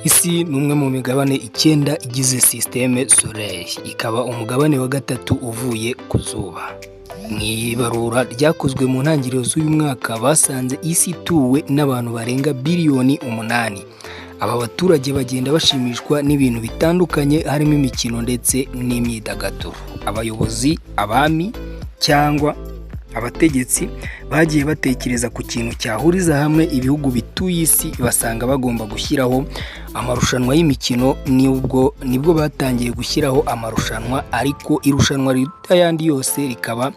Isi ni umwe mu migabane icyenda igize systeme solaire, ikaba umugabane wa gatatu uvuye ku zuba. Mu ibarura ryakozwe mu ntangiriro z'uyu mwaka basanze isi ituwe n'abantu barenga biliyoni 8. Aba baturage bagenda bashimishwa n'ibintu bitandukanye harimo imikino ndetse n'imyidagaduro. Abayobozi, abami cyangwa abategetsi bagiye batekereza ku kintu cyahuriza hamwe ibihugu bituye isi, basanga bagomba gushyiraho amarushanwa y'imikino. Nibwo batangiye gushyiraho amarushanwa, ariko irushanwa riruta ayandi yose rikaba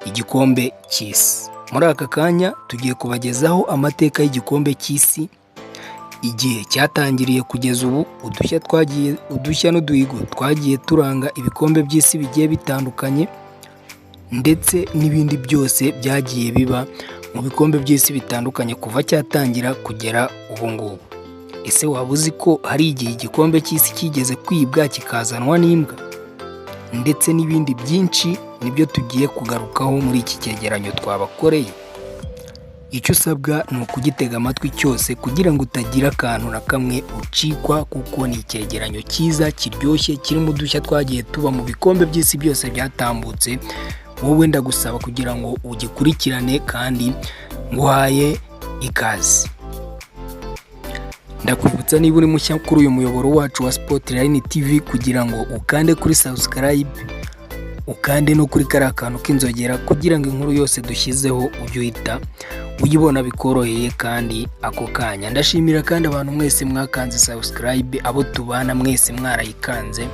igikombe cy'isi. Muri aka kanya tugiye kubagezaho amateka y'igikombe cy'isi, igihe cyatangiriye kugeza ubu, udushya n'uduhigo twagiye turanga ibikombe by'isi bigiye bitandukanye, ndetse n'ibindi byose byagiye biba mu bikombe by'isi bitandukanye kuva cyatangira kugera ubu ngubu. Ese waba uzi ko hari igihe igikombe cy'isi kigeze kwibwa kikazanwa n'imbwa? Ndetse n'ibindi byinshi nibyo tugiye kugarukaho muri iki cyegeranyo twabakoreye. Icyo usabwa ni ukugitega amatwi cyose kugira ngo utagira akantu na kamwe ucikwa, kuko ni icyegeranyo cyiza kiryoshye kirimo udushya twagiye tuba mu bikombe by'isi byose byatambutse. Wowe ndagusaba kugira ngo ugikurikirane kandi nguhaye ikaze. Ndakwibutsa niba uri mushya kuri uyu muyoboro wacu wa Spotline TV kugira ngo ukande kuri subscribe, ukande no kuri kariya kantu k'inzogera kugira ngo inkuru yose dushyizeho ujye uhita uyibona bikoroheye kandi ako kanya. Ndashimira kandi abantu mwese mwakanze subscribe, abo tubana mwese mwarayikanze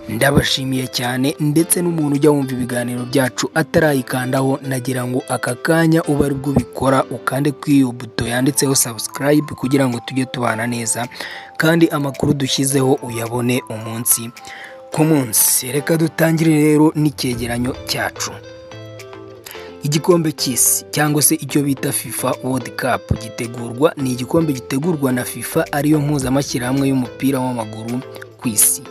ndabashimiye cyane, ndetse n'umuntu ujya wumva ibiganiro byacu atarayikandaho, nagira ngo aka kanya ube ari bwo ubikora, ukande kuri iyo buto yanditseho subscribe kugira ngo tujye tubana neza kandi amakuru dushyizeho uyabone umunsi ku munsi. Reka dutangire rero n'icyegeranyo cyacu. Igikombe cy'isi cyangwa se icyo bita FIFA World Cup ni igikombe gitegurwa na FIFA, ariyo mpuzamashyirahamwe y'umupira w'amaguru ku isi.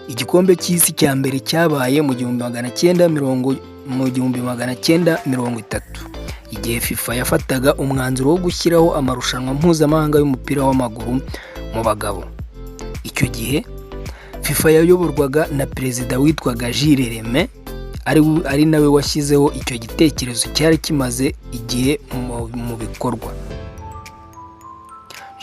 Igikombe cy'isi cya mbere cyabaye mu 1930, igihe FIFA yafataga umwanzuro wo gushyiraho amarushanwa mpuzamahanga y'umupira w'amaguru mu bagabo. Icyo gihe FIFA yayoborwaga na perezida witwaga Jules Rimet, ari nawe washyizeho icyo gitekerezo cyari kimaze igihe mu bikorwa.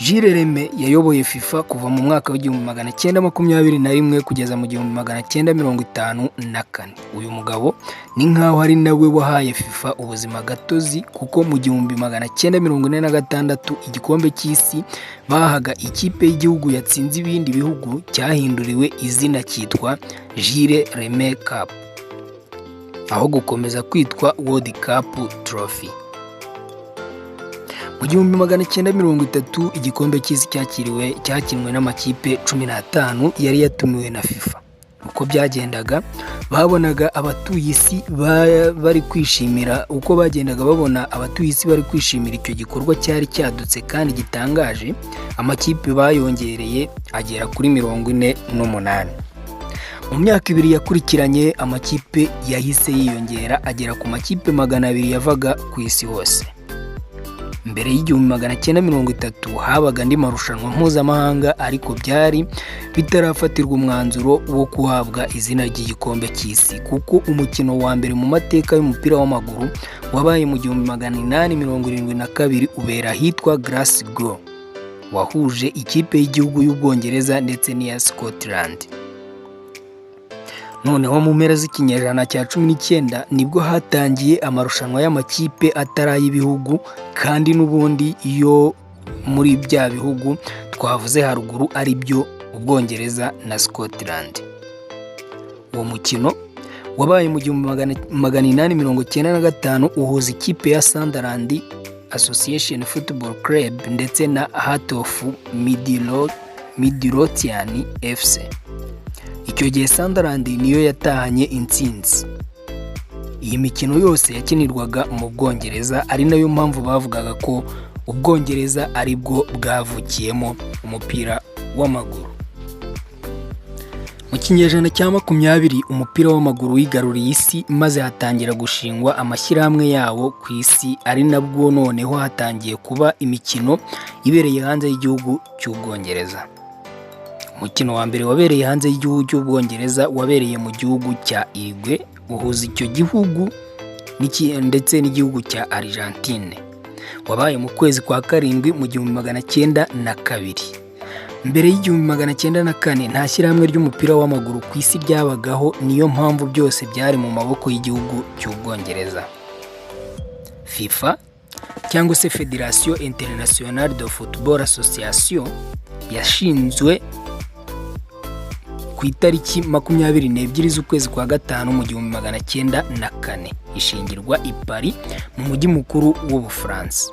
Jules Rimet yayoboye FIFA kuva mu mwaka w'1921 kugeza mu 1954. Uyu mugabo ni nkaho ari nawe wahaye FIFA ubuzima gatozi, kuko mu 1946 igikombe cy'isi bahaga ikipe y'igihugu yatsinze ibindi bihugu cyahinduriwe izina cyitwa Jules Rimet Cup, aho gukomeza kwitwa World Cup Trophy. Mu 1930 igikombe cy'isi cyakinwe n'amakipe 15 yari yatumiwe na FIFA. Uko byagendaga babonaga abatuye isi bari kwishimira, bari kwishimira icyo gikorwa cyari cyadutse kandi gitangaje. Amakipe bayongereye agera kuri 48. Mu myaka 2 yakurikiranye amakipe yahise yiyongera agera ku makipe 200 yavaga ku isi hose. Mbere y'1930 habaga andi marushanwa mpuzamahanga, ariko byari bitarafatirwa umwanzuro wo kuhabwa izina ry'igikombe cy'isi, kuko umukino wa mbere mu mateka y'umupira w'amaguru wabaye mu 1872 ubera ahitwa Glasgow, wahuje ikipe y'igihugu y'Ubwongereza ndetse n'iya Scotland. Noneho mu mpera z'ikinyejana cya 19 nibwo hatangiye amarushanwa y'amakipe atari ay'ibihugu, kandi n'ubundi iyo muri bya bihugu twavuze haruguru ari byo Ubwongereza na Scotland. Uwo mukino wabaye mu 1895 uhuza ikipe ya Sunderland Association Football Club ndetse na Heart of Midlothian FC. Icyo gihe Sunderland niyo yatahanye intsinzi. Iyi mikino yose yakinirwaga mu Bwongereza, ari nayo mpamvu bavugaga ko Ubwongereza ari bwo bwavukiyemo umupira w'amaguru. Mu kinyejana cya 20 umupira w'amaguru wigaruriye isi, maze hatangira gushingwa amashyirahamwe yawo ku isi, ari nabwo noneho hatangiye kuba imikino ibereye hanze y'igihugu cy'Ubwongereza. Umukino wa mbere wabereye hanze y'igihugu cy'Ubwongereza wabereye mu gihugu cya Uruguay, uhuza icyo gihugu ndetse n'igihugu cya Argentine. Wabaye mu kwezi kwa karindwi mu 1902. Mbere y'1904 nta shyirahamwe ry'umupira w'amaguru ku isi ryabagaho, niyo mpamvu byose byari mu maboko y'igihugu cy'Ubwongereza. FIFA cyangwa se Federation Internationale de Football Association yashinzwe ku itariki 22 z'ukwezi kwa gatanu mu 1904, ishingirwa i Paris mu mujyi mukuru w'Ubufaransa.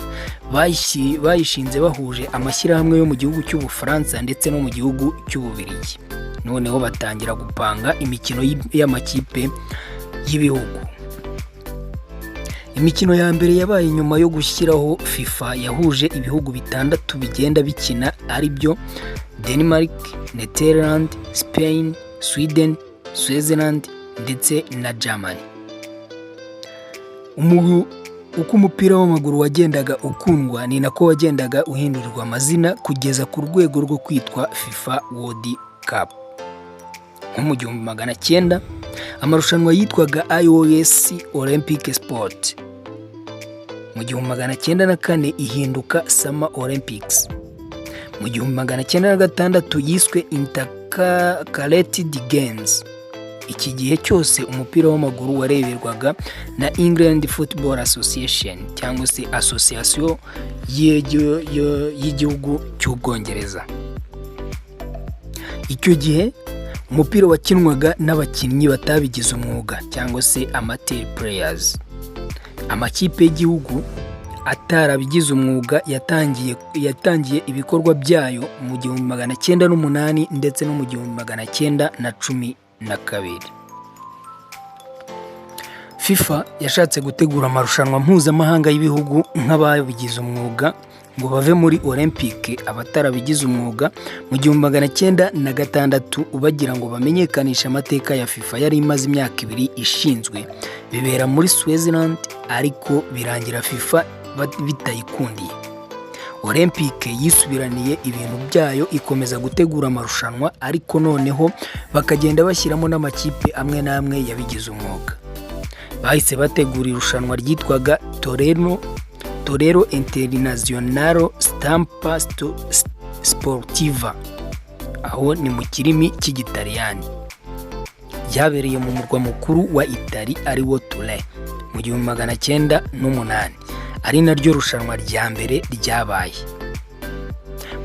Bayishinze bahuje amashyirahamwe yo mu gihugu cy'Ubufaransa ndetse no mu gihugu cy'Ububiligi. Noneho batangira gupanga imikino y'amakipe y'ibihugu. Imikino ya mbere yabaye nyuma yo gushyiraho FIFA yahuje ibihugu bitandatu bigenda bikina, ari byo Denmark, Netherlands, Spain, Sweden, Switzerland ndetse na Germany. Uko umupira w'amaguru wagendaga ukundwa ni nako wagendaga uhindurirwa amazina kugeza ku rwego rwo kwitwa FIFA World Cup. Nko mu 1900 amarushanwa yitwaga IOC Olympic Sport. Mu 1904 ihinduka Summer Olympics. Mu 1906 yiswe Intercalated Games. Iki gihe cyose umupira w'amaguru wareberwaga na England Football Association cyangwa se Association y'igihugu cy'Ubwongereza. Icyo gihe umupira wakinwaga n'abakinnyi batabigize umwuga cyangwa se amateur players. Amakipe y'igihugu atarabigize umwuga yatangiye ibikorwa byayo mu 1908 ndetse no mu 1912. FIFA yashatse gutegura amarushanwa mpuzamahanga y'ibihugu nk'ababigize umwuga ngo bave muri Olympique abatarabigize umwuga mu 1906, bagira ngo bamenyekanishe amateka ya FIFA yari imaze imyaka 2 ishinzwe. Bibera muri Switzerland, ariko birangira FIFA bitayikundiye. Olympique yisubiraniye ibintu byayo ikomeza gutegura amarushanwa, ariko noneho bakagenda bashyiramo n'amakipe amwe n'amwe yabigize umwuga. Bahise bategura irushanwa ryitwaga Torero Internazionale Stampa Sportiva, aho ni mu kirimi cy'Igitaliyani. Ryabereye mu murwa mukuru wa Itali ari wo Turin mu 1908, ari naryo rushanwa rya mbere ryabaye.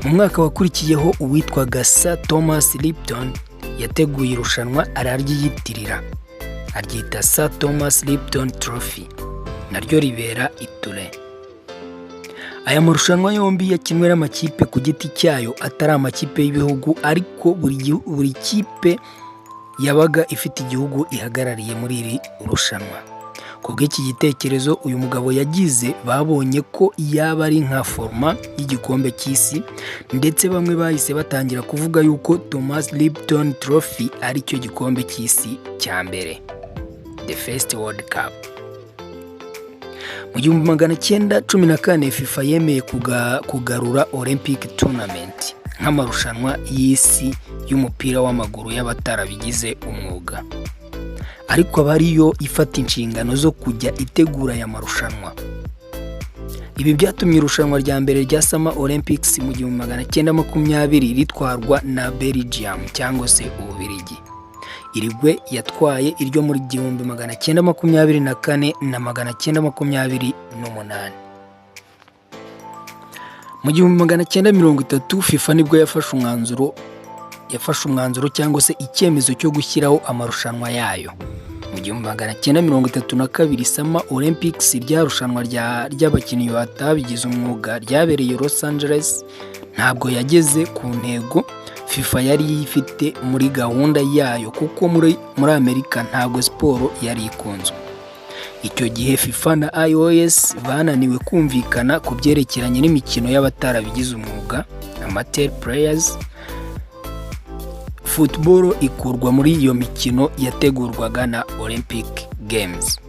Mu mwaka wakurikiyeho uwitwaga Sir Thomas Lipton yateguye irushanwa araryiyitirira, aryita Sir Thomas Lipton Trophy, naryo ribera i Turin. Aya marushanwa yombi yakinwe n'amakipe ku giti cyayo atari amakipe y'ibihugu, ariko buri kipe yabaga ifite igihugu ihagarariye muri iri rushanwa. Kubw'iki gitekerezo uyu mugabo yagize, babonye ko yaba ari nka forma y'igikombe cy'isi, ndetse bamwe bahise batangira kuvuga yuko Thomas Lipton Trophy ari cyo gikombe cy'isi cya mbere, the first World Cup. Mu 1914 FIFA yemeye kugarura Olympic Tournament nk'amarushanwa y'isi y'umupira w'amaguru y'abatarabigize umwuga, ariko abariyo ifata inshingano zo kujya itegura aya marushanwa. Ibi byatumye irushanwa rya mbere rya Summer Olympics mu 1920 ritwarwa na Belgium cyangwa se Ububiligi. Uruguay yatwaye iryo muri 1924 na 1928. Mu 1930 FIFA nibwo yafashe umwanzuro cyangwa se icyemezo cyo gushyiraho amarushanwa yayo. Mu 1932 Summer Olympics ryarushanwa ry'abakinnyi batabigize umwuga ryabereye Los Angeles ntabwo yageze ku ntego FIFA yari ifite muri gahunda yayo, kuko muri Amerika ntabwo siporo yari ikunzwe. Icyo gihe FIFA na IOS bananiwe kumvikana ku byerekeranye n'imikino y'abatarabigize umwuga, amateur players. Football ikurwa muri iyo mikino yategurwaga na Olympic Games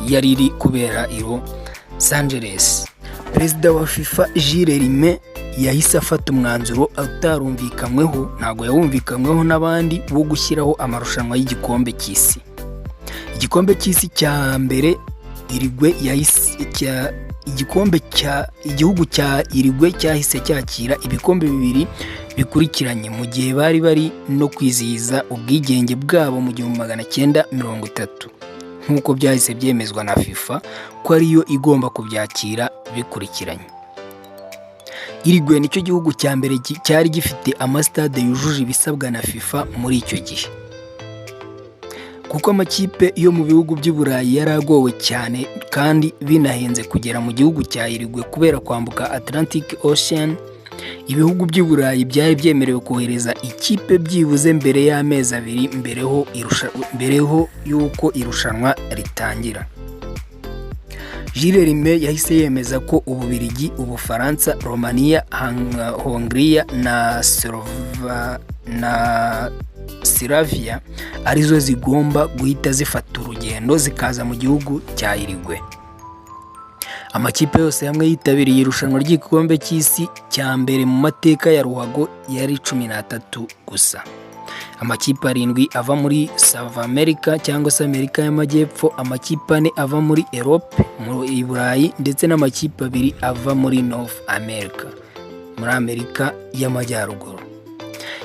yari iri kubera i Los Angeles. Perezida wa FIFA Gilles Rimet yahise afata umwanzuro utarumvikanyweho, ntabwo yawumvikanyweho n'abandi, wo gushyiraho amarushanwa y'igikombe cy'isi. Igikombe cy'isi cya mbere Uruguay igihugu cya Uruguay cyahise cyakira ibikombe bibiri bikurikiranye mu gihe bari no kwizihiza ubwigenge bwabo mu 1930, nk'uko byahise byemezwa na FIFA ko ariyo igomba kubyakira bikurikiranye. Uruguay nicyo gihugu cya mbere cyari gifite amasitade yujuje ibisabwa na FIFA muri icyo gihe, kuko amakipe yo mu bihugu by'i Burayi yaragowe cyane kandi binahenze kugera mu gihugu cya Uruguay kubera kwambuka Atlantic Ocean. Ibihugu by'i Burayi byari byemerewe kohereza ikipe byibuze mbere y'amezi 2 mbereho y'uko irushanwa ritangira. Jules Rimet yahise yemeza ko Ububiligi, Ubufaransa, Romania, Hongria na Slavia arizo zigomba guhita zifata urugendo zikaza mu gihugu cya Uruguay. Amakipe yose hamwe yitabiriye irushanwa ry'igikombe cy'isi cya mbere mu mateka ya ruhago yari 13 gusa. Amakipe 7 ava muri South America cyangwa se Amerika y'Amajyepfo, amakipe 4 ava muri Europe muri Burayi, ndetse n'amakipe 2 ava muri North America muri Amerika y'Amajyaruguru.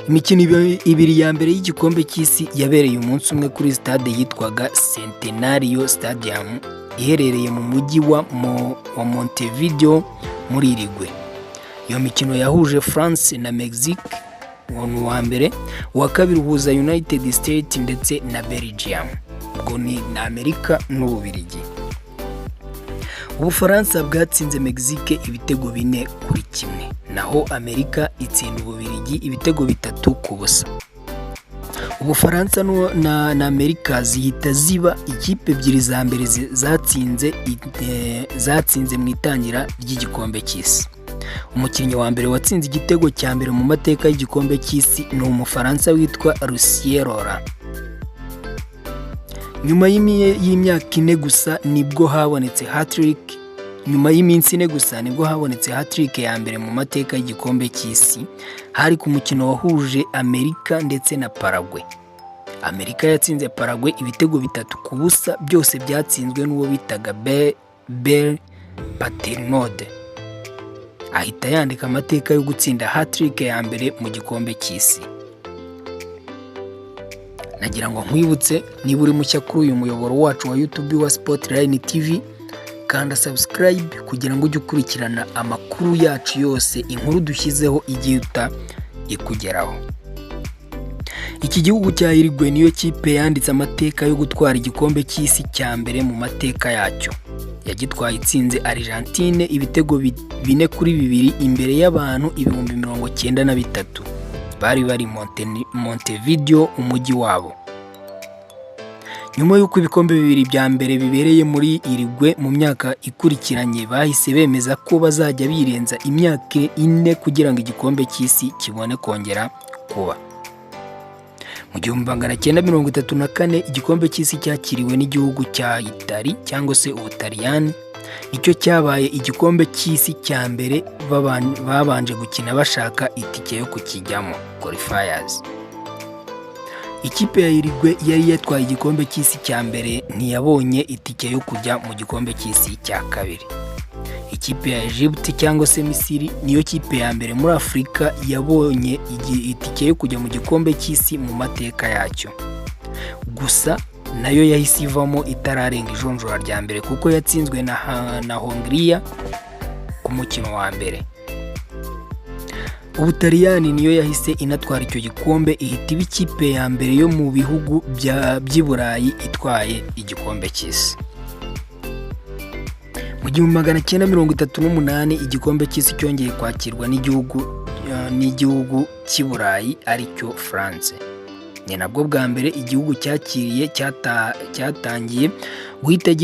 Imikino 2 ya mbere y'igikombe cy'isi yabereye umunsi umwe kuri stade yitwaga Centenario Stadium iherereye mu mujyi wa Montevideo muri Uruguay. Iyo mikino yahuje France na Mexique wa mbere, uwa kabiri uhuza United States ndetse na Belgium, ubwo ni na Amerika n'Ububiligi. Ubufaransa bwatsinze Mexique ibitego 4-1, naho Amerika itsinda Ububiligi ibitego 3-0. Ubufaransa na Amerika zihita ziba ikipe ebyiri za mbere zatsinze mu itangira ry'igikombe cy'isi. Umukinnyi wa mbere watsinze igitego cya mbere mu mateka y'igikombe cy'isi ni Umufaransa witwa Lucien Laurent. Nyuma y'imyaka 4 gusa nibwo habonetse hat-trick. Nyuma y'iminsi 4 gusa nibwo habonetse hat-trick ya mbere mu mateka y'igikombe cy'isi, hari ku mukino wahuje Amerika ndetse na Paraguay. Amerika yatsinze Paraguay ibitego 3-0, byose byatsinzwe n'uwo bitaga Bel Paternode. Ahita yandika amateka yo gutsinda hat-trick ya mbere mu gikombe cy'isi. Nagira ngo nkwibutse, niba uri mushya kuri uyu muyoboro wacu wa YouTube wa Sportline TV, kanda subscribe kugira ngo ujye ukurikirana amakuru yacu yose, inkuru dushyizeho igihe ikugeraho. Iki gihugu cya Uruguay niyo kipe yanditse amateka yo gutwara igikombe cy'isi cya mbere mu mateka yacyo. Yagitwaye itsinze Argentine ibitego 4-2 imbere y'abantu 93,000 bari Montevideo umujyi wabo. Nyuma y'uko ibikombe 2 bya mbere bibereye muri Uruguay mu myaka ikurikiranye, bahise bemeza ko bazajya birenza imyaka 4 kugira ngo igikombe cy'isi kibone kongera kuba. Mu 1934 igikombe cy'isi cyakiriwe n'igihugu cya Itali cyangwa se Ubutaliyani, nicyo cyabaye igikombe cy'isi cya mbere babanje gukina bashaka itike yo kukijyamo, qualifiers. Ikipe ya Uruguay yari yatwaye igikombe cy'isi cya mbere ntiyabonye itike yo kujya mu gikombe cy'isi cya kabiri. Ikipe ya Egypt cyangwa se Misiri niyo kipe ya mbere muri Afrika yabonye itike yo kujya mu gikombe cy'isi mu mateka yacyo. Gusa nayo yahise ivamo itararenga ijonjora rya mbere kuko yatsinzwe na Hongria ku mukino wa mbere. Ubutaliyani niyo yahise inatwara icyo gikombe, ihita iba ikipe ya mbere yo mu bihugu by'i Burayi itwaye igikombe cy'isi. Mu 1938 igikombe cy'isi cyongeye kwakirwa n'igihugu cy'i Burayi aricyo France. Ni nabwo bwa mbere igihugu cyakiriye cyatangiye guhita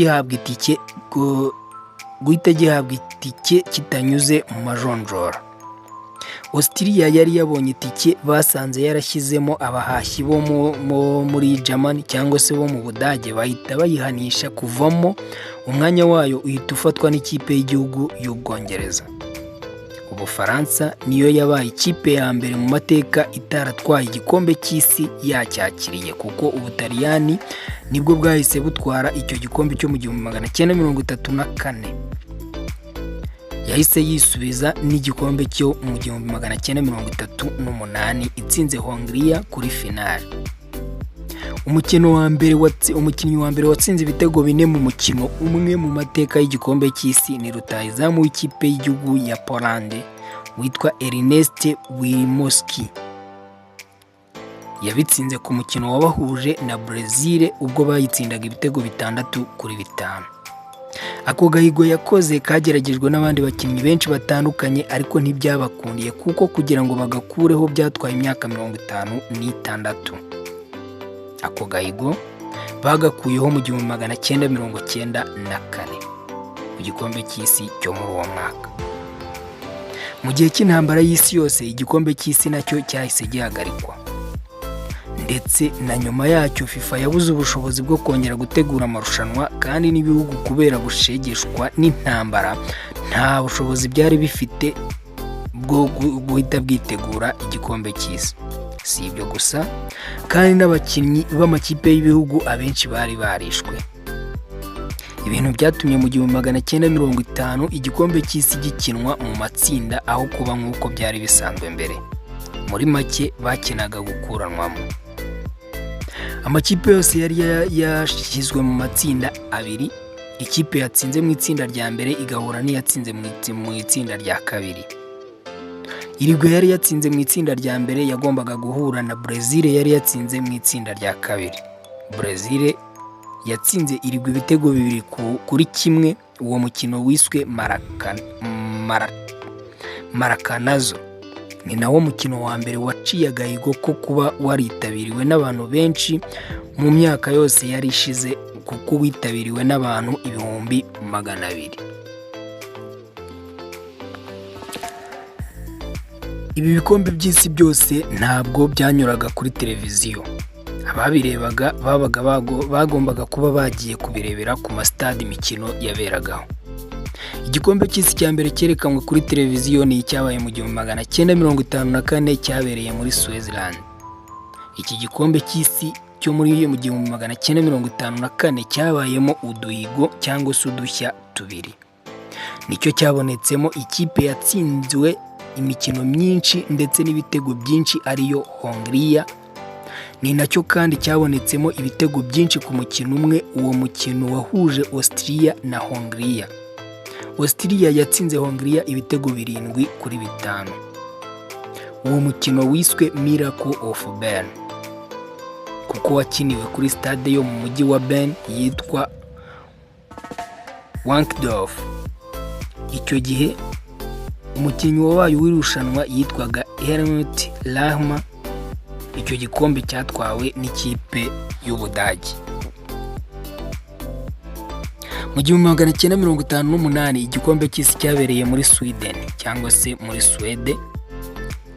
gihabwa itike kitanyuze mu majonjora. Austria yari yabonye itike basanze yarashyizemo abahashyi bo muri Germany cyangwa se bo mu Budage, bahita bayihanisha kuvamo, umwanya wayo uhita ufatwa n'ikipe y'igihugu y'Ubwongereza. Ubufaransa niyo yabaye ikipe ya mbere mu mateka itaratwaye igikombe cy'isi yacyakiriye, kuko Ubutaliyani nibwo bwahise butwara icyo gikombe cyo mu 1934. Yahise yisubiza n'igikombe cyo mu 1938 itsinze Hongria kuri finale. Umukinnyi wa mbere watsinze ibitego 4 mu mukino umwe mu mateka y'igikombe cy'isi ni rutahizamu w'ikipe y'igihugu ya Polande witwa Ernest Wilimowski. Yabitsinze ku mukino wabahuje na Brazil ubwo bayitsindaga ibitego 6-5. Ako gahigo yakoze kageragejwe n'abandi bakinnyi benshi batandukanye, ariko ntibyabakundiye kuko kugira ngo bagakureho byatwaye imyaka 56. Ako gahigo bagakuyeho mu 1994 ku gikombe cy'isi cyo muri uwo mwaka. Mu gihe cy'intambara y'isi yose igikombe cy'isi nacyo cyahise gihagarikwa, ndetse na nyuma yacyo FIFA yabuze ubushobozi bwo kongera gutegura amarushanwa, kandi n'ibihugu kubera gushegeshwa n'intambara nta bushobozi byari bifite bwo guhita bwitegura igikombe cy'isi. Si ibyo gusa, kandi n'abakinnyi b'amakipe y'ibihugu abenshi bari barishwe. Ibintu byatumye mu 1950 igikombe cy'isi gikinwa mu matsinda aho kuba nk'uko byari bisanzwe mbere. Muri make bakinaga gukuranwamo. Amakipe yose yari yashyizwe mu matsinda abiri. Ikipe yatsinze mu itsinda rya mbere igahura n'iyatsinze mu itsinda rya kabiri. Irigwe yari yatsinze mu itsinda rya mbere yagombaga guhura na Brazil yari yatsinze mu itsinda rya kabiri. Brazil yatsinze Irigwe ibitego 2-1. Uwo mukino wiswe Maracanazo. Ni nawo mukino wa mbere waciye agahigo ko kuba waritabiriwe n'abantu benshi mu myaka yose yari ishize, kuko witabiriwe n'abantu 200,000. Ibi bikombe by'isi byose ntabwo byanyuraga kuri televiziyo. Ababirebaga bagombaga kuba bagiye kubirebera ku mastade imikino yaberagaho. Igikombe cy'isi cya mbere cyerekanwe kuri televiziyo ni icyabaye mu 1954 cyabereye muri Switzerland. Iki gikombe cy'isi cyo muri 1954 cyabayemo uduhigo cyangwa se udushya tubiri. Nicyo cyabonetsemo ikipe yatsinzwe imikino myinshi ndetse n'ibitego byinshi ariyo Hongria. Ni nacyo kandi cyabonetsemo ibitego byinshi ku mukino umwe, uwo mukino wahuje Austria na Hongria. Austria yatsinze Hongria ibitego 7-5. Uwo mukino wiswe Miracle of Bern, kuko wakiniwe kuri stade yo mu mujyi wa Bern yitwa Wankdorf. Icyo gihe umukinnyi wabaye w'irushanwa yitwaga Helmut Rahmer. Icyo gikombe cyatwawe n'ikipe y'Ubudage. Mu 1958 igikombe cy'isi cyabereye muri Sweden cyangwa se muri Swede,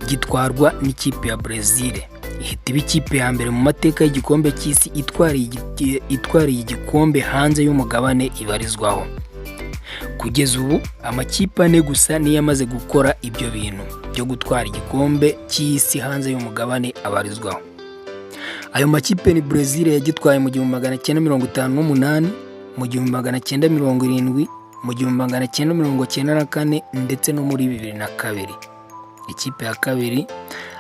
gitwarwa n'ikipe ya Brazil. Ihita iba ikipe ya mbere mu mateka y'igikombe cy'isi itwariye igikombe hanze y'umugabane ibarizwaho. Kugeza ubu amakipe 4 gusa niyo yamaze gukora ibyo bintu byo gutwara igikombe cy'isi hanze y'umugabane abarizwaho. Ayo makipe ni Brazil yagitwaye mu 1958, mu 1970, mu 1994 ndetse no muri 2002. Ikipe ya kabiri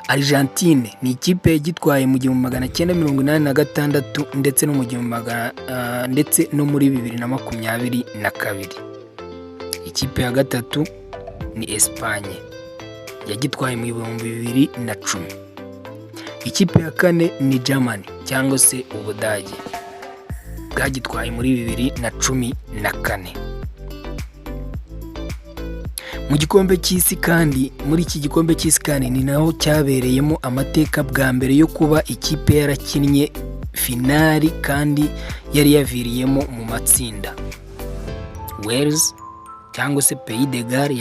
Argentine ni ikipe yagitwaye mu 1986 ndetse no muri 2022. Ikipe ya gatatu ni Espagne yagitwaye mu 2010. Ikipe ya kane ni Germany cyangwa se Ubudage bwagitwaye muri 2014. Mu gikombe cy'isi kandi, muri iki gikombe cy'isi kandi ni naho cyabereyemo amateka bwa mbere yo kuba ikipe yarakinnye finali kandi yari yaviriyemo mu matsinda. Wales cyangwa se Pays de Galles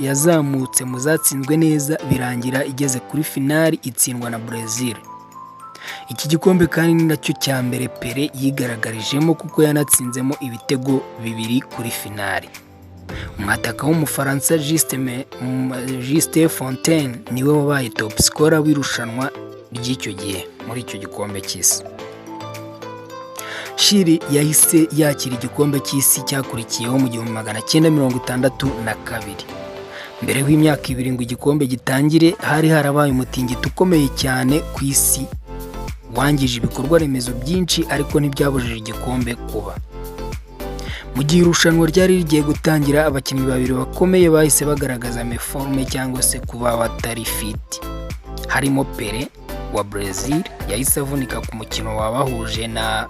yazamutse mu zatsinzwe neza birangira igeze kuri finali itsindwa na Brazil. Iki gikombe kandi ni nacyo cya mbere Pele yigaragarijemo kuko yanatsinzemo ibitego 2 kuri finali. umwataka w'umufaransa Juste Fontaine niwe wabaye top scorer w'irushanwa ry'icyo gihe muri icyo gikombe cy'isi. Chili yahise yakira igikombe cy'isi cyakurikiyeho mu 1962. Mbere y'imyaka 2 ngo igikombe gitangire hari harabaye umutingito ukomeye cyane ku isi wangije ibikorwa remezo byinshi, ariko ntibyabujije igikombe kuba. Mu gihe irushanwa ryari rigiye gutangira, abakinnyi babiri bakomeye bahise bagaragaza meforme cyangwa se kuba batari fit. Harimo Pele wa Brazil yahise avunika ku mukino wabahuje na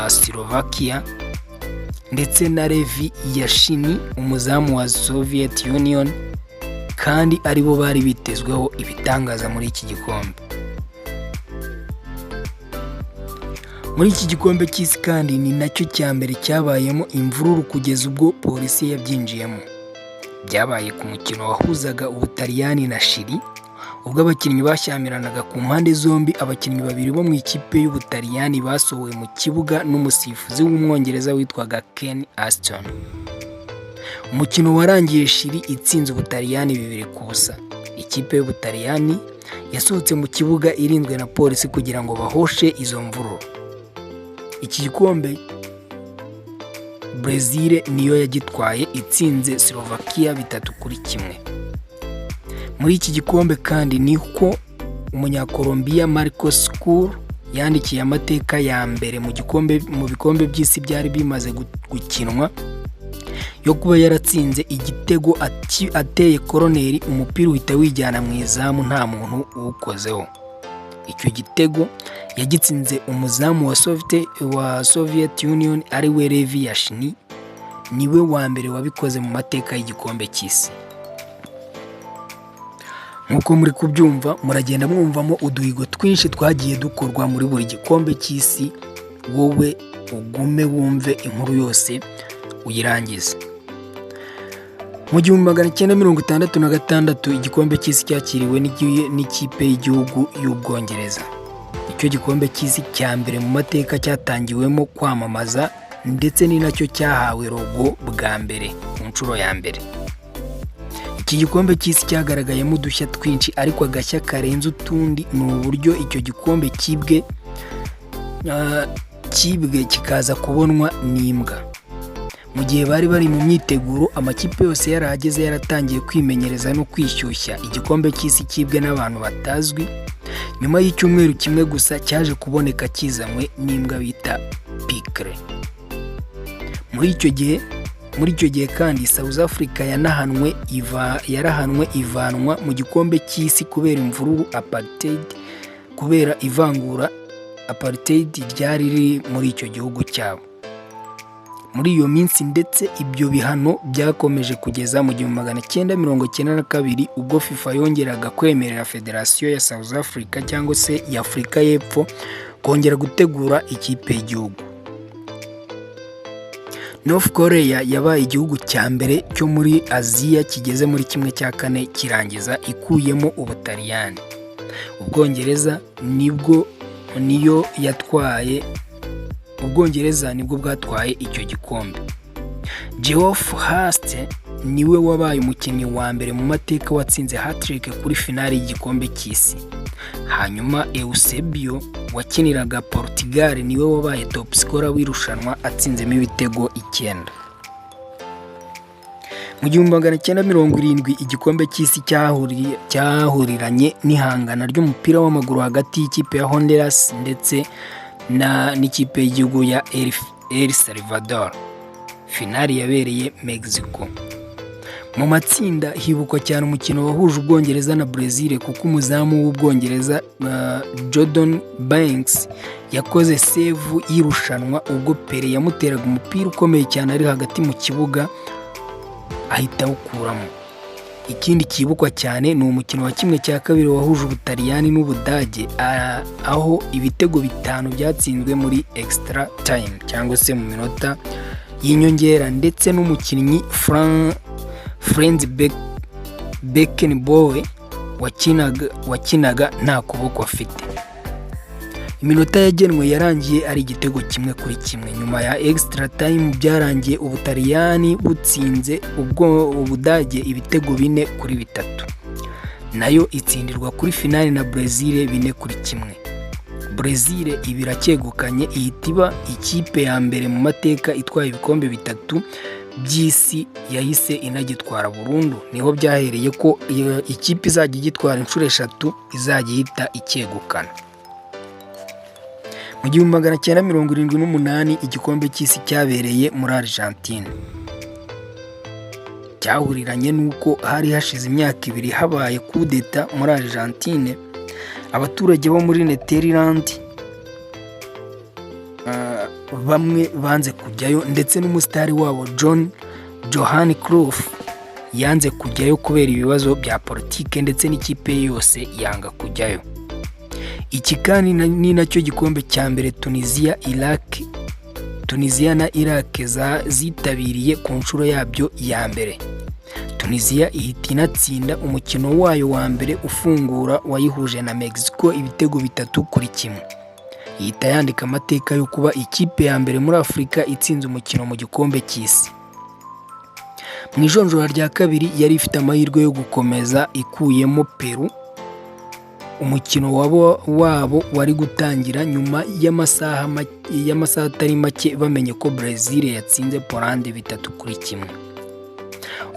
Slovakia, ndetse na Levi Yashini umuzamu wa Soviet Union, kandi aribo bari bitezweho ibitangaza muri iki gikombe. Muri iki gikombe cy'isi kandi ni nacyo cya mbere cyabayemo imvururu kugeza ubwo polisi yabyinjiyemo. Byabaye ku mukino wahuzaga Ubutaliyani na Chili, ubwo abakinnyi bashyamiranaga ku mpande zombi. Abakinnyi babiri bo mu ikipe y'Ubutaliyani basohowe mu kibuga n'umusifuzi w'umwongereza witwaga Ken Aston. Umukino warangiye Chili itsinze Ubutaliyani 2-0. Ikipe y'Ubutaliyani yasohotse mu kibuga irinzwe na polisi kugira ngo bahoshe izo mvururu. Iki gikombe Brazil niyo yagitwaye itsinze Slovakia 3-1. Muri iki gikombe kandi niko umunyakolombia Marcos Skur yandikiye amateka ya mbere mu bikombe by'isi byari bimaze gukinwa yo kuba yaratsinze igitego ateye koroneri, umupira uhita wijyana mu izamu nta muntu uwukozeho. Icyo gitego yagitsinze umuzamu wa Soviet Union ari we Levi Yashini, niwe wa mbere wabikoze mu mateka y'igikombe cy'isi. Nkuko muri kubyumva, muragenda mwumvamo uduhigo twinshi twagiye dukorwa muri buri gikombe cy'isi. Wowe ugume wumve inkuru yose uyirangize. Mu 1966 igikombe cy'isi cyakiriwe n'ikipe y'igihugu y'Ubwongereza. Icyo gikombe cy'isi cya mbere mu mateka cyatangiwemo kwamamaza, ndetse ni nacyo cyahawe logo bwa mbere ku nshuro ya mbere. Iki gikombe cy'isi cyagaragayemo udushya twinshi, ariko agashya karenze utundi ni uburyo icyo gikombe cyibwe kikaza kubonwa n'imbwa. Mu gihe bari mu myiteguro, amakipe yose yarahageze yaratangiye kwimenyereza no kwishyushya. Igikombe cy'isi cyibwe n'abantu batazwi. Nyuma y'icyumweru kimwe gusa cyaje kuboneka kizanywe n'imbwa bita Pikre. Muri icyo gihe kandi South Africa yarahanwe ivanwa mu gikombe cy'isi kubera imvururu kubera ivangura apartheid ryari riri muri icyo gihugu cyabo. Muri iyo minsi ndetse ibyo bihano byakomeje kugeza mu 1992, ubwo FIFA yongeraga kwemerera Federasiyo ya South Africa cyangwa se ya Afurika y'Epfo kongera gutegura ikipe y'igihugu. North Korea yabaye igihugu cya mbere cyo muri Aziya kigeze muri 1/4 kirangiza ikuyemo Ubutaliyani. Ubwongereza nibwo bwatwaye icyo gikombe. Geoff Hurst niwe wabaye umukinnyi wa mbere mu mateka watsinze hat-trick kuri finali y'igikombe cy'isi. Hanyuma Eusebio wakiniraga Portugal niwe wabaye top scorer w'irushanwa atsinzemo ibitego 9. Mu 1970 igikombe cy'isi cyahuriranye n'ihangana ry'umupira w'amaguru hagati y'ikipe ya Honduras ndetse n'ikipe y'igihugu ya El Salvador. Finali yabereye Mexico. Mu matsinda hibukwa cyane umukino wahuje Ubwongereza na Brazil, kuko umuzamu w'Ubwongereza Jordan Banks yakoze save y'irushanwa ubwo Pele yamuteraga umupira ukomeye cyane ari hagati mu kibuga ahita awukuramo. Ikindi kibukwa cyane ni umukino wa 1/2 wahuje Ubutaliyani n'Ubudage, aho ibitego 5 byatsinzwe muri extra time cyangwa se mu minota y'inyongera, ndetse n'umukinnyi Franz Beckenbauer wakinaga nta kuboko afite. Iminota yagenwe yarangiye ari igitego 1-1. Nyuma ya extra time byarangiye Ubutaliyani butsinze Ubudage ibitego 4-3, nayo itsindirwa kuri finale na Brazil 4-1. Brazil ibiracyegukanye ihita iba ikipe ya mbere mu mateka itwaye ibikombe 3 by'isi yahise inagitwara burundu. Niho byahereye ko ikipe izajya igitwara inshuro 3 izajya ihita icyegukana. Mu 1978 igikombe cy'isi cyabereye muri Argentine. Cyahuriranye nuko hari hashize imyaka 2 habaye coup d'etat muri Argentine. Abaturage bo muri Netherland bamwe banze kujyayo, ndetse n'umusitari wabo Johan Cruyff yanze kujyayo kubera ibibazo bya politike, ndetse n'ikipe yose yanga kujyayo. Iki kandi ni nacyo gikombe cya mbere Tunisia na Iraq zitabiriye ku nshuro yabyo ya mbere. Tunisia ihita inatsinda umukino wayo wa mbere ufungura wayihuje na Mexico ibitego 3-1. Ihita yandika amateka yo kuba ikipe ya mbere muri Afurika itsinze umukino mu gikombe cy'isi. Mu ijonjora rya kabiri yari ifite amahirwe yo gukomeza ikuyemo Peru. Umukino wabo wari gutangira nyuma y'amasaha atari make bamenye ko Brazil yatsinze Poland 3-1.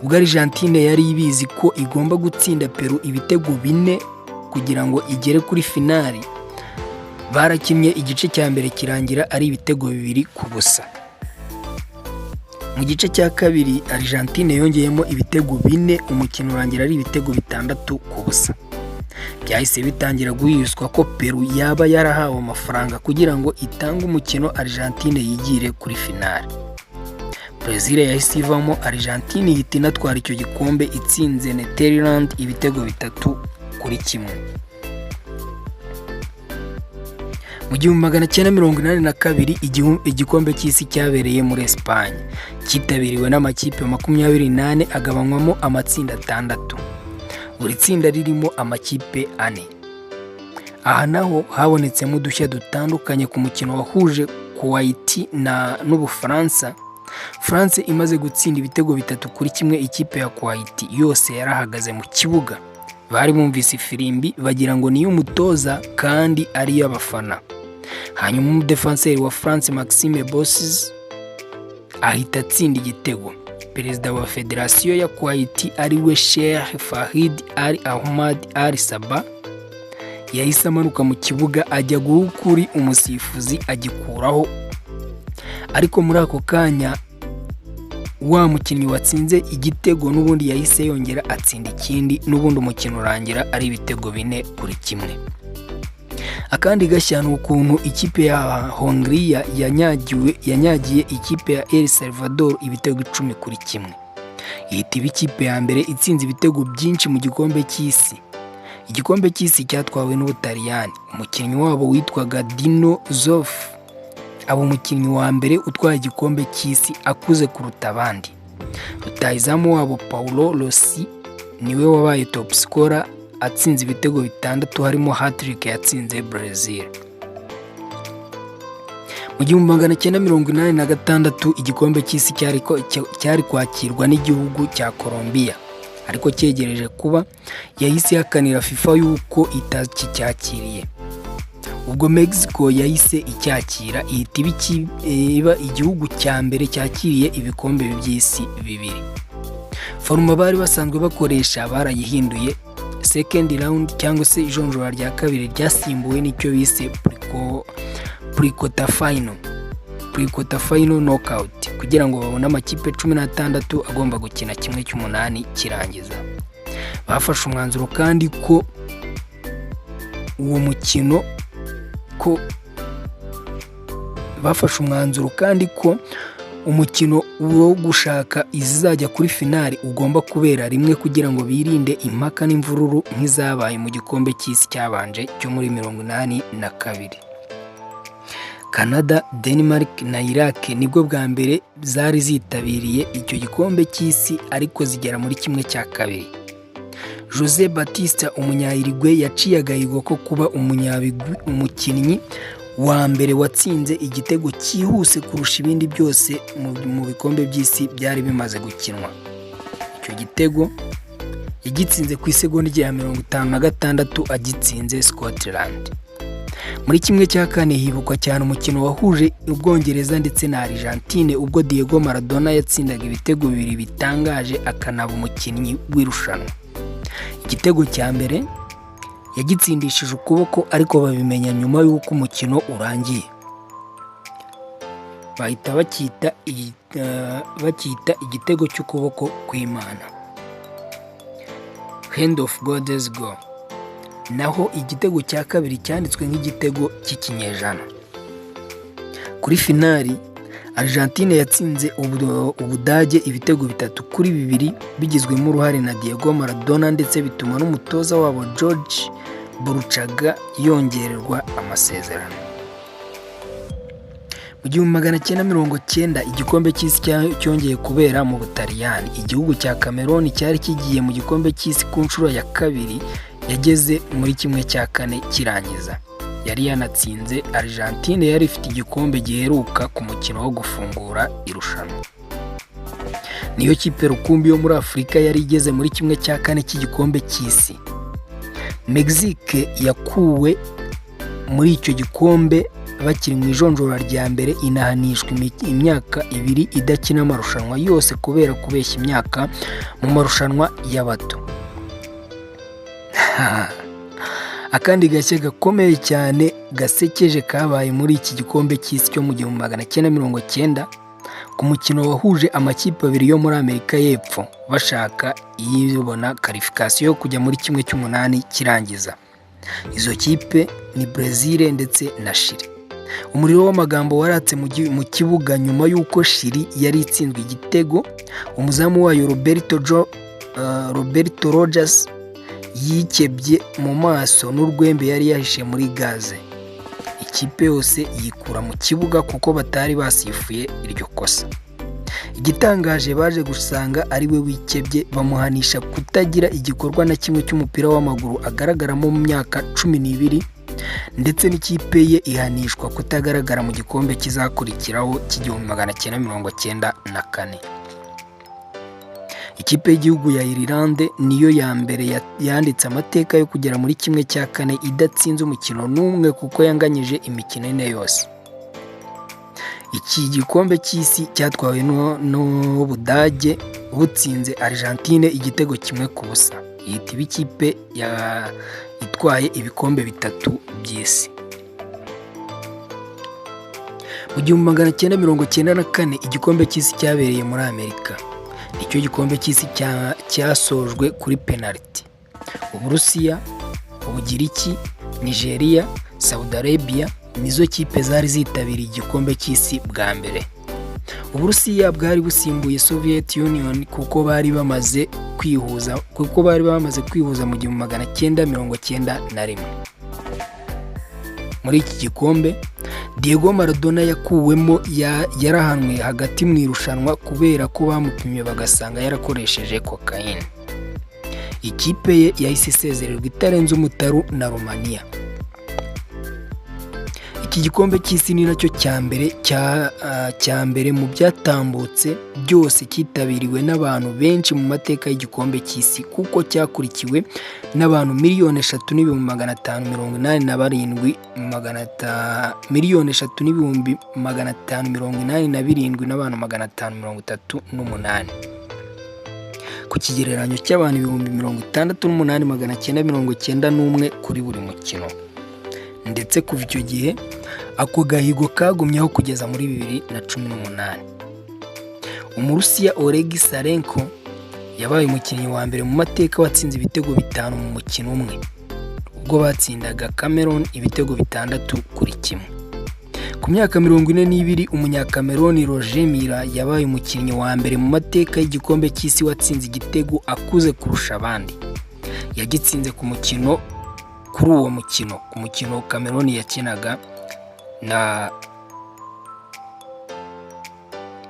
Ubwo Argentine yari ibizi ko igomba gutsinda Peru ibitego 4 kugira ngo igere kuri finali, barakinnye igice cya mbere kirangira ari ibitego 2-0. Mu gice cya kabiri Argentine yongeyemo ibitego 4, umukino urangira ari ibitego 6-0. Byahise bitangira guhizwa ko Peru yaba yarahawe amafaranga kugira ngo itange umukino Argentine yigire kuri finali. Brazil yahise ivamo, Argentine ihita inatwara icyo gikombe itsinze Netherland ibitego 3-1. Mu 1982 igikombe cy'isi cyabereye muri Espagne, cyitabiriwe n'amakipe 28 agabanywamo amatsinda 6. Buri tsinda ririmo amakipe 4. Aha naho habonetsemo udushya dutandukanye ku mukino wahuje Kuwait n'Ubufaransa. France imaze gutsinda ibitego 3-1 ikipe ya Kuwait yose yarahagaze mu kibuga. Bari bumvise ifirimbi bagira ngo niyo umutoza kandi ari y'abafana. Hanyuma umudefenseri wa France Maxime Bosses ahita atsinda igitego. Perezida wa Federasiyo ya Kuwait ari we Sheikh Fahid Al Ahmad Al Sabah yahise amanuka mu kibuga ajya guha ukuri umusifuzi agikuraho. Ariko muri ako kanya wa mukinnyi watsinze igitego n'ubundi yahise yongera atsinda ikindi, n'ubundi umukino urangira ari ibitego 4-1. Akandi gashyano ukuntu ikipe ya Hongria yanyagiye ikipe ya El Salvador ibitego 10-1. Ihita iba ikipe ya mbere itsinze ibitego byinshi mu gikombe cy'isi. Igikombe cy'isi cyatwawe n'Ubutaliyani. Umukinnyi wabo witwaga Dino Zoff aba umukinnyi wa mbere utwaye igikombe cy'isi akuze kuruta abandi. Rutahizamu wabo Paulo Rossi niwe wabaye top scorer atsinze ibitego 6 harimo hat-trick yatsinze Brazil. Mu 1986 igikombe cy'isi cyari kwakirwa n'igihugu cya Colombia, ariko cyegereje kuba yahise yakanira FIFA yuko itakicyakiriye. Ubwo Mexico yahise icyakira ihita iba igihugu cya mbere cyakiriye ibikombe by'isi 2. Foruma bari basanzwe bakoresha barayihinduye. Second round cyangwa se ijonjora rya kabiri ryasimbuwe n'icyo bise pre-quarter final knockout kugira ngo babone amakipe 16 agomba gukina 1/8 kirangiza. Bafashe umwanzuro kandi ko uwo mukino umukino wo gushaka izizajya kuri finali ugomba kubera rimwe kugira ngo birinde impaka n'imvururu nk'izabaye mu gikombe cy'isi cyabanje cyo muri 1982. Canada, Denmark na Iraq nibwo bwa mbere zari zitabiriye icyo gikombe cy'isi, ariko zigera muri 1/2. Jose Batista umunyayirigwe yaciye agahigo ko kuba umukinnyi wa mbere watsinze igitego cyihuse kurusha ibindi byose mu bikombe by'isi byari bimaze gukinwa. Icyo gitego yagitsinze ku isegonda rya 56 agitsinze Scotland. Muri kimwe cya kane hibukwa cyane umukino wahuje Ubwongereza ndetse na Argentine ubwo Diego Maradona yatsindaga ibitego 2 bitangaje akanaba umukinnyi w'irushanwa. Igitego cya mbere yagitsindishije ukuboko ariko babimenya nyuma y'uko umukino urangiye. Bahita bakita igitego cy'ukuboko kw'Imana, Hand of God's goal. Naho igitego cya kabiri cyanditswe nk'igitego cy'ikinyejana. Kuri finali Argentine yatsinze Ubudage ibitego 3-2 bigizwemo uruhare na Diego Maradona ndetse bituma n'umutoza wabo George Burruchaga yongererwa amasezerano. Mu 1990 igikombe cy'isi cyongeye kubera mu Butaliyani. Igihugu cya Cameroon cyari kigiye mu gikombe cy'isi ku nshuro ya kabiri yageze muri kimwe cya kane kirangiza. Yari yanatsinze Argentine yari ifite igikombe giheruka ku mukino wo gufungura irushanwa. Niyo kipe rukumbi yo muri Afurika yari igeze muri kimwe cya kane cy'igikombe cy'isi. Mexique yakuwe muri icyo gikombe bakiri mu ijonjora rya mbere, inahanishwa imyaka 2 idakina amarushanwa yose kubera kubeshya imyaka mu marushanwa y'abato. Akandi gashya gakomeye cyane gasekeje kabaye muri iki gikombe cy'isi cyo mu 1990 ku mukino wahuje amakipe abiri yo muri Amerika y'Epfo bashaka iyibona qualification yo kujya muri kimwe cy'umunani kirangiza. Izo kipe ni Brazil ndetse na Chile. Umuriro w'amagambo waratse mu kibuga nyuma y'uko Chile yari itsinzwe igitego. Umuzamu wayo Roberto Rogers yikebye mu maso n'urwembe yari yahishe muri gaze. Ikipe yose yikura mu kibuga kuko batari basifuye iryo kosa. Igitangaje baje gusanga ari we wikebye, bamuhanisha kutagira igikorwa na kimwe cy'umupira w'amaguru agaragaramo mu myaka 12 ndetse n'ikipe ye ihanishwa kutagaragara mu gikombe kizakurikiraho cy'1994. Ikipe y'igihugu ya Ireland niyo ya mbere yanditse amateka yo kugera muri kimwe cya kane idatsinze umukino n'umwe kuko yanganyije imikino 4 yose. Iki gikombe cy'isi cyatwawe n'Ubudage butsinze Argentine igitego 1-0. Yitwa ikipe itwaye ibikombe 3 by'isi. Mu 1994 igikombe cy'isi cyabereye muri Amerika. Icyo gikombe cy'isi cyasojwe kuri penalty. Uburusiya, Ubugiriki, Nigeria, Saudi Arabia nizo kipe zari zitabiriye igikombe cy'isi bwa mbere. Uburusiya bwari busimbuye Soviet Union kuko bari bamaze kwihuza mu 1991. Muri iki gikombe Diego Maradona yakuwemo yarahanwe hagati mu irushanwa kubera ko bamupimye bagasanga yarakoresheje cocaine. Ikipe ye yahise isezererwa itarenze umutaru na Romania. Iki gikombe cy'isi ni nacyo cya mbere mu byatambutse byose cyitabiriwe n'abantu benshi mu mateka y'igikombe cy'isi kuko cyakurikiwe n'abantu 3,587,538 n'abantu 538. Ku kigereranyo cy'abantu 68,991 kuri buri mukino. Ndetse kuva icyo gihe ako gahigo kagumyeho kugeza muri 2018. Umurusiya Oleg Sarenko yabaye umukinnyi wa mbere mu mateka watsinze ibitego 5 mu mukino umwe ubwo batsindaga Cameroon ibitego 6-1. Ku myaka 42 umunyakameroni Roger Mila yabaye umukinnyi wa mbere mu mateka y'igikombe cy'isi watsinze igitego akuze kurusha abandi. Yagitsinze ku mukino Cameroon yakinaga na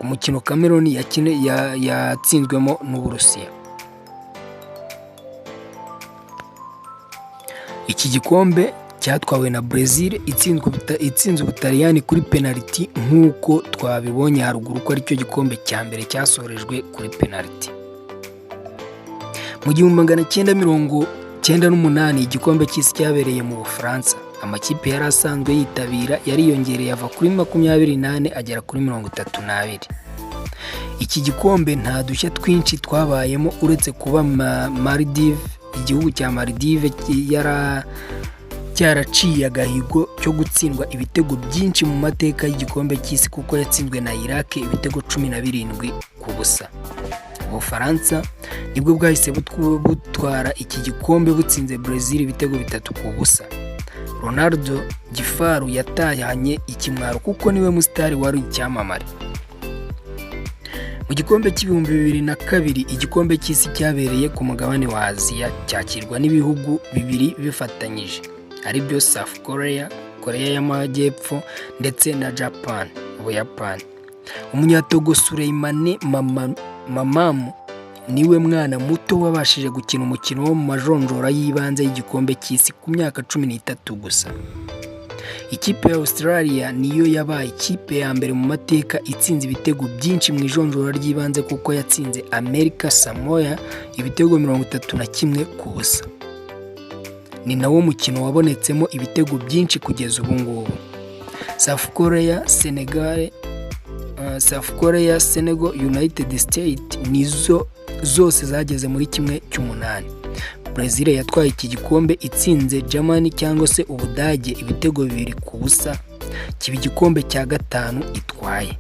umukino Cameroon yatsinzwemo n'Uburusiya. Iki gikombe cyatwawe na Brazil itsinze Ubutaliyani kuri penaliti, nk'uko twabibonye haruguru ko aricyo gikombe cya mbere cyasorejwe kuri penaliti. Mu 1998 igikombe cy'isi cyabereye mu Bufaransa. Amakipe yari asanzwe yitabira yariyongereye ava kuri 28 agera kuri 32. Iki gikombe nta dushya twinshi twabayemo uretse kuba Maldives, igihugu cya Maldives cyaraciye agahigo cyo gutsindwa ibitego byinshi mu mateka y'igikombe cy'isi, kuko yatsinzwe na Iraq ibitego 17-0. Ubufaransa nibwo bwahise butwara iki gikombe butsinze Brazil ibitego 3-0. Ronaldo Gifaru yatahanye ikimwaro kuko niwe musitari wari icyamamare. Mu gikombe cy'ibihumbi 2002 igikombe cy'isi cyabereye ku mugabane wa Aziya cyakirwa n'ibihugu bibiri bifatanyije, ari byo South Korea, Korea y'Amajyepfo ndetse na Japan, Ubuyapani. Umunyatogo Souleymane Mamamu niwe mwana muto wabashije gukina umukino wo mu majonjora y'ibanze y'igikombe cy'isi ku myaka 13 gusa. Ikipe ya Australia niyo yabaye ikipe ya mbere mu mateka itsinze ibitego byinshi mu ijonjora ry'ibanze, kuko yatsinze Amerika Samoa ibitego 31-0. Ni nawo mukino wabonetsemo ibitego byinshi kugeza ubu ngubu. South Korea, Senegal, United States nizo zose zageze muri 1/8. Brazil yatwaye iki gikombe itsinze Germany cyangwa se Ubudage ibitego 2-0, kiba igikombe cya 5 itwaye.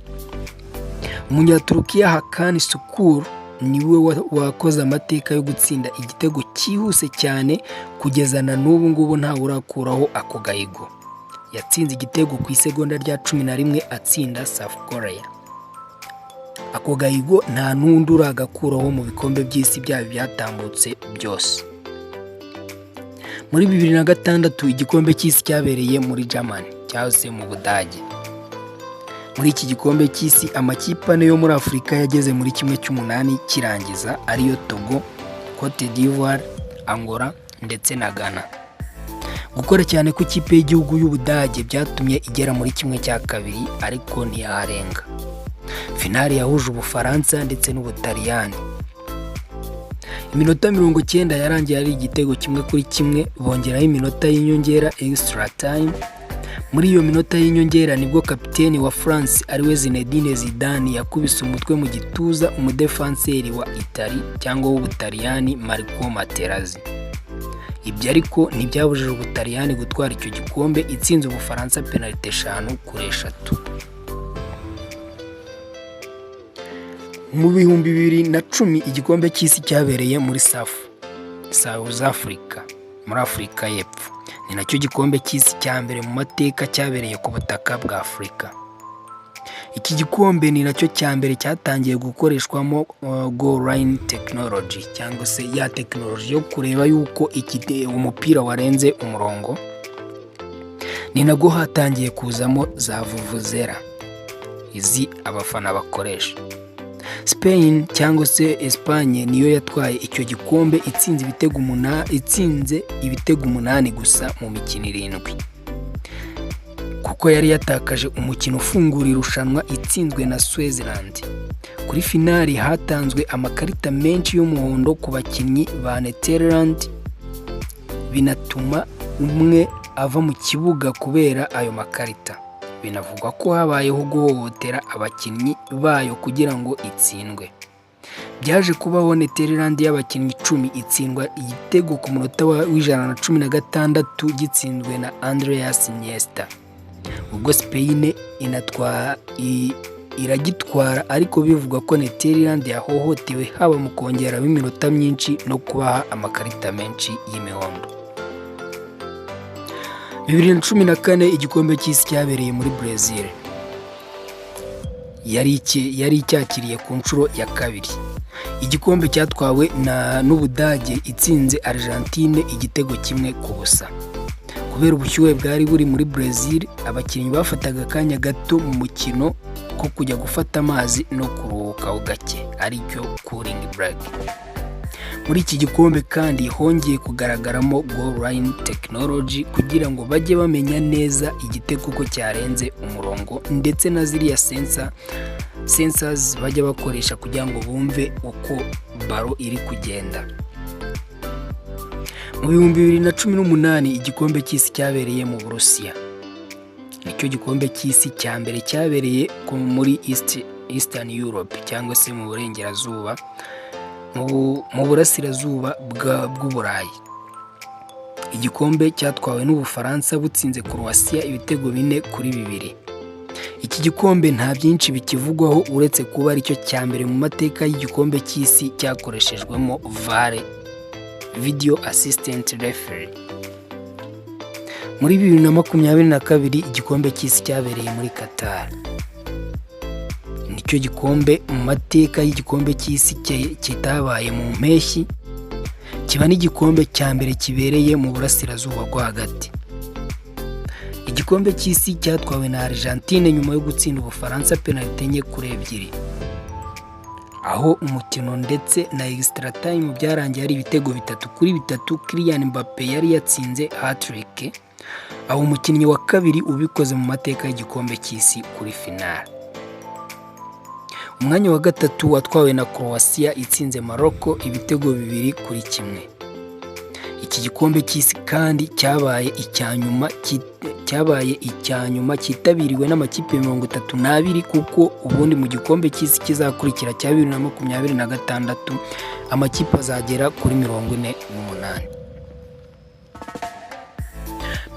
Umunyaturukiya Hakan Şükür niwe wakoze amateka yo gutsinda igitego cyihuse cyane, kugeza na n'ubu ngubu ntawe urakuraho ako gahigo. Yatsinze igitego ku isegonda rya 11 atsinda South Korea. Ako gahigo nta n'undi uragakuraho mu bikombe by'isi byabo byatambutse byose. Muri 2006 igikombe cy'isi cyabereye muri Germany cyangwa se mu Budage. Muri iki gikombe cy'isi amakipe ane yo muri Afurika yageze muri 1/8 kirangiza, ariyo Togo, Cote d'Ivoire, Angola ndetse na Ghana. Gukora cyane ku ikipe y'igihugu y'Ubudage byatumye igera muri 1/2 ariko ntiyarenga. Finali yahuje Ubufaransa ndetse n'Ubutaliyani. Iminota 90 yarangiye ari igitego 1-1, bongeraho iminota y'inyongera extra time. Muri iyo minota y'inyongera nibwo kapiteni wa France ariwe Zinedine Zidane yakubise umutwe mu gituza umudefanseri wa Italy cyangwa w'Ubutaliyani Marco Materazzi. Ibyo ariko ntibyabujije Ubutaliyani gutwara icyo gikombe itsinze Ubufaransa penalty 5-3. Mu 2010 igikombe cy'isi cyabereye muri South Africa, muri Afurika y'Epfo. Ni nacyo gikombe cy'isi cya mbere mu mateka cyabereye ku butaka bwa Afurika. Iki gikombe ni nacyo cya mbere cyatangiye gukoreshwamo goal line technology, cyangwa se ya technology yo kureba yuko umupira warenze umurongo. Ni nago hatangiye kuzamo za vuvuzela izi abafana bakoresha. Spain cyangwa se Espagne niyo yatwaye icyo gikombe itsinze ibitego 8 gusa mu mikino 7, kuko yari yatakaje umukino ufungura irushanwa itsinzwe na Switzerland. Kuri finali hatanzwe amakarita menshi y'umuhondo ku bakinnyi ba Netherland, binatuma umwe ava mu kibuga kubera ayo makarita. Binavugwa ko habayeho guhohotera abakinnyi bayo kugira ngo itsindwe. Byaje kubaho Netherland y'abakinnyi 10 itsindwa igitego ku munota w'116 gitsinzwe na Andreas Iniesta. Ubwo Spain iragitwara, ariko bivugwa ko Netherland yahohotewe haba mu kongera iminota myinshi no kubaha amakarita menshi y'imihondo. 2014 igikombe cy'isi cyabereye muri Brazil. Yari cyakiriye ku nshuro ya 2. Igikombe cyatwawe n'Ubudage itsinze Argentine igitego 1-0. Kubera ubushyuhe bwari buri muri Brazil, abakinnyi bafataga akanya gato mu mukino ko kujya gufata amazi no kuruhuka gake, aricyo cooling break. Muri iki gikombe kandi hongeye kugaragaramo goal line technology kugira ngo bajye bamenya neza igitego ko cyarenze umurongo, ndetse na ziriya sensors bajya bakoresha kugira ngo bumve uko baro iri kugenda. Mu 2018 igikombe cy'isi cyabereye mu Burusiya. Nicyo gikombe cy'isi cya mbere cyabereye muri Eastern Europe cyangwa se mu burengerazuba, mu burasirazuba bw'Uburayi. Igikombe cyatwawe n'Ubufaransa butsinze Croatia ibitego 4-2. Iki gikombe nta byinshi bikivugwaho uretse kuba aricyo cya mbere mu mateka y'igikombe cy'isi cyakoreshejwemo VAR, Video Assistant Referee. Muri 2022 igikombe cy'isi cyabereye muri Qatar. Nicyo gikombe mu mateka y'igikombe cy'isi kitabaye mu mpeshyi, kiba n'igikombe cya mbere kibereye mu burasirazuba bwo hagati. Igikombe cy'isi cyatwawe na Argentine nyuma yo gutsinda Ubufaransa penalty 4-2, aho umukino ndetse na extra time byarangiye ari ibitego 3-3. Kylian Mbappe yari yatsinze hat-trick, aho umukinnyi wa kabiri ubikoze mu mateka y'igikombe cy'isi kuri final. Umwanya wa gatatu watwawe na Croatia itsinze Morocco ibitego 2-1. Iki gikombe cy'isi kandi cyabaye icyanyuma cyitabiriwe n'amakipe 32 kuko ubundi mu gikombe cy'isi kizakurikira cya 2026 amakipe azagera kuri 48.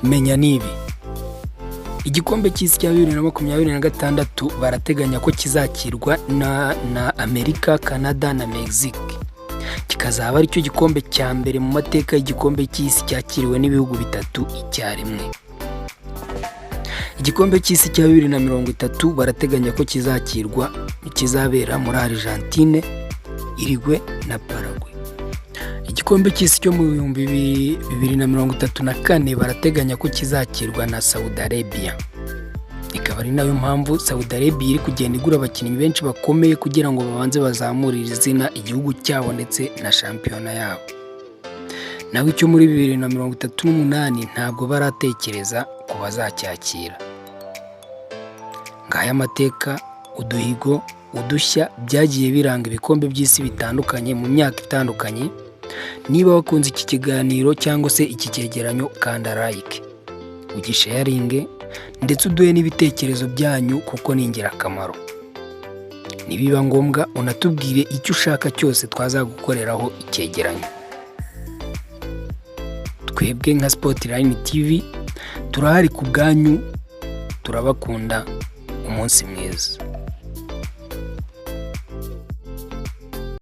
Menya nibi igikombe cy'isi cya 2026 barateganya ko kizakirwa na Amerika, Canada na Mexique. Kikazaba ari cyo gikombe cya mbere mu mateka y'igikombe cy'isi cyakiriwe n'ibihugu 3 icyarimwe. Igikombe cy'isi cya 2030 barateganya ko kizabera muri Argentine, Uruguay na Paraguay. Igikombe cy'isi cyo mu 2034 barateganya ko kizakirwa na Saudi Arabia. Ikaba ari nayo mpamvu Saudi Arabia iri kugenda igura abakinnyi benshi bakomeye kugira ngo babanze bazamurire izina igihugu cyabo ndetse na shampiyona yabo. Naho icyo muri 2038 ntabwo baratekereza ko bazacyakira. Ngaya amateka, uduhigo, udushya byagiye biranga ibikombe by'isi bitandukanye mu myaka itandukanye. Niba wakunze iki kiganiro cyangwa se iki cyegeranyo, kanda like, ugisharinge ndetse uduhe n'ibitekerezo byanyu kuko ni ingirakamaro. Nibiba ngombwa unatubwire icyo ushaka cyose twazagukoreraho icyegeranyo. Twebwe nka Spotline TV turahari ku bwanyu, turabakunda. Umunsi mwiza.